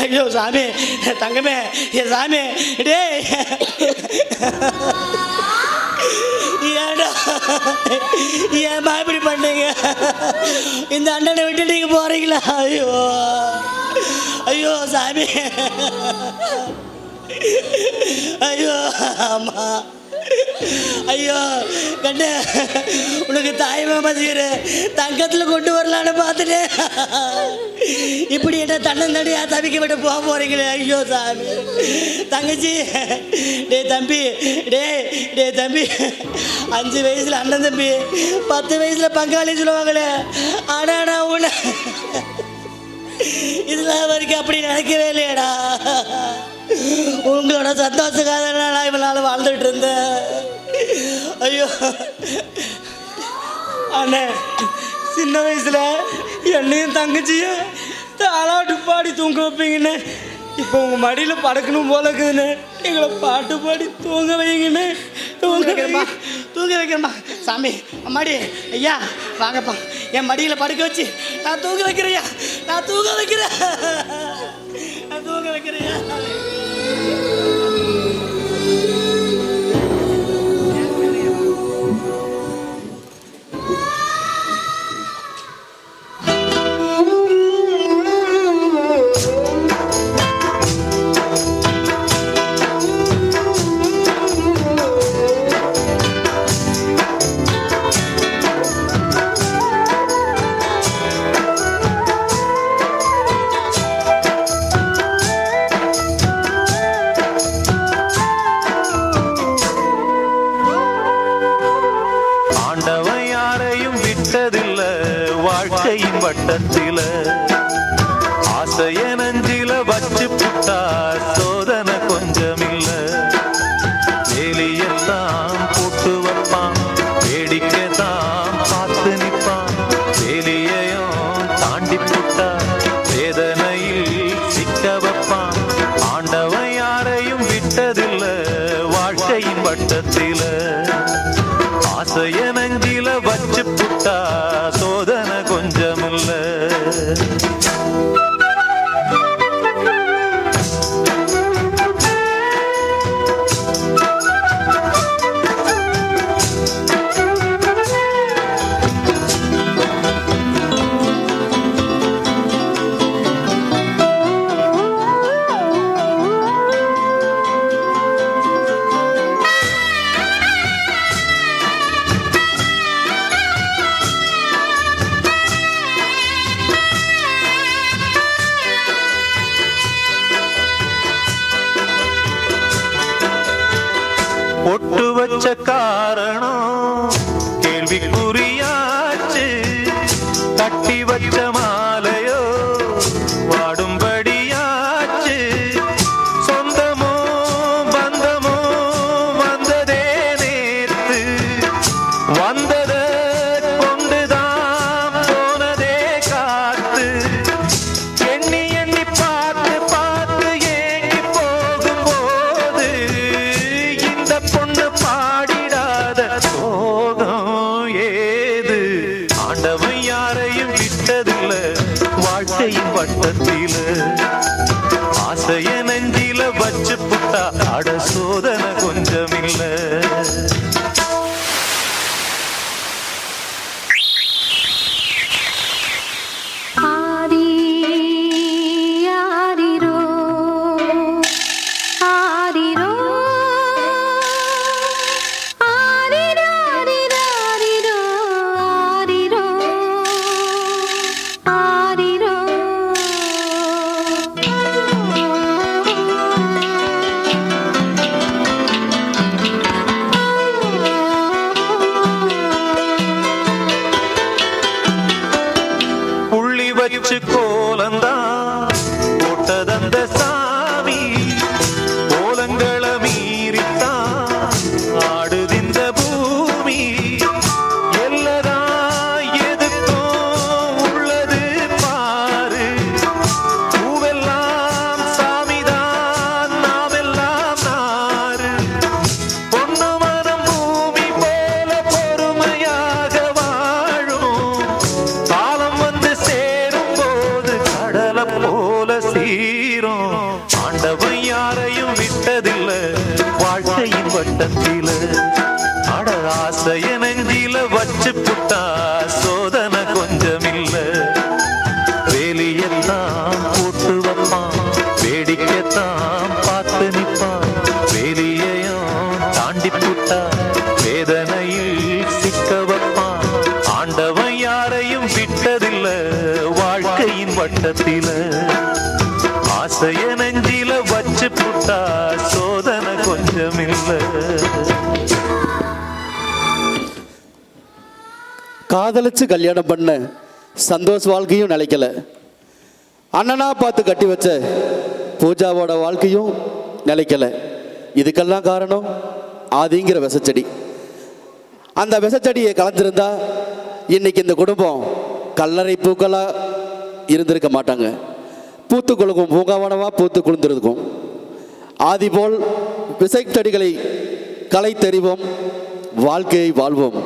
ஐயோ சாமி தங்கமே என் சாமி டே ஏடா ஏமா இப்படி பண்ணீங்க? இந்த அண்ணனை விட்டு நீங்க போறீங்களா? ஐயோ ஐயோ சாமி ஐயோ அம்மா ஐயோ கண்ணு உனக்கு தாய்மா மதிக்கிற தங்கத்தில் கொண்டு வரலான்னு பார்த்துட்டு இப்படி என்ன தன்னந்தடியா தவிக்க விட்டு போக போறீங்களே. ஐயோ சாமி தங்கச்சி டே தம்பி டே தம்பி 5 வயசுல அண்ணன் தம்பி 10 வயசுல பங்காளி சொல்லுவாங்களே. ஆனா உன்னை இதெல்லாம் வரைக்கும் அப்படி நினைக்கவே இல்லையடா. உங்களோட சந்தோஷக்காக நான் இவனால வாழ்ந்துட்டு இருந்தேன். ஐயோ அண்ணே சின்ன வயசுல என்னையும் தங்கச்சியும் தாளாட்டு பாடி தூங்க வைப்பீங்கண்ணே. இப்போ உங்கள் மடியில் படுக்கணும் போல இருக்குதுண்ணே. எங்களை பாட்டு பாடி தூங்க வைங்கண்ணே. தூங்க வைக்கிறேம்மா சாமி. அம்மாடி ஐயா வாங்கப்பா என் மடியில் படுக்க வச்சு நான் தூங்க வைக்கிறேயா. நான் தூங்க வைக்கிறேன். வாழ்க்கையின் வட்டத்தில ஆசைய நஞ்சில வச்சு புட்டா சோதனை கொஞ்சமில்ல. வேலியெல்லாம் போட்டு வைப்பான் வேடிக்கைதான் பார்த்து நிற்பான். வேலியையும் தாண்டி புட்டா வேதனையில் சிக்க வைப்பான். ஆண்டவன் யாரையும் விட்டதில்ல வாழ்க்கையின் வட்டத்தில ஆசைய நஞ்சில வச்சு புட்டா சோதனை கொஞ்சமில்ல. பொட்டு வச்ச காரணம் கேள்விக்குறியாச்சு. கட்டி வச்ச மாலையோ வாடும்படியாச்சு. சொந்தமோ பந்தமோ வந்ததே நேத்து. வந்தத கொண்டுதான் போனதே காத்து. எண்ணி எண்ணி பார்த்து பார்த்து ஏங்கி போகும்போது இந்த பொண்ணு பாடிடாத சோகம் ஏது? ஆண்டவன் யாரையும் விட்டதில்ல வாழ்க்கையின் வட்டத்தில ஆசைய நெஞ்சில வச்சு புட்டா அட சோதனை கொஞ்சமில்ல. தீரும். ஆண்டவன் யாரையும் விட்டதில்ல வாழ்க்கையின் வட்டத்தில. அட ஆசைய நெஞ்சில வச்சு புட்டா சோதனை கொஞ்சமில்ல. வேலியெல்லாம் போட்டு வைப்பான், வேடிக்கைத்தான் பார்த்து நிற்பான். வேலியையும் தாண்டி புட்டா வேதனையில் சிக்க வைப்பான். ஆண்டவன் யாரையும் விட்டதில்ல வாழ்க்கையின் வட்டத்தில. ஆசைய நெஞ்சில வச்சு புட்டா சோதனை கொஞ்சமில்ல. காதலிச்சு கல்யாணம் பண்ண சந்தோஷ் வாழ்க்கையும் நிலைக்கல. அண்ணனா பார்த்து கட்டி வச்ச பூஜாவோட வாழ்க்கையும் நிலைக்கல. இதுக்கெல்லாம் காரணம் ஆதிங்கிற விஷச்செடி. அந்த விஷச்செடியை கலந்துருந்தா இன்னைக்கு இந்த குடும்பம் கல்லறை பூக்களா இருந்திருக்க மாட்டாங்க. பூத்து குலுக்கும் பூங்காவனமா பூத்து குளிர்ந்திருக்கும். ஆதி போல் விஷச்செடிகளை கலை தெரிவோம், வாழ்க்கையை வாழ்வோம்.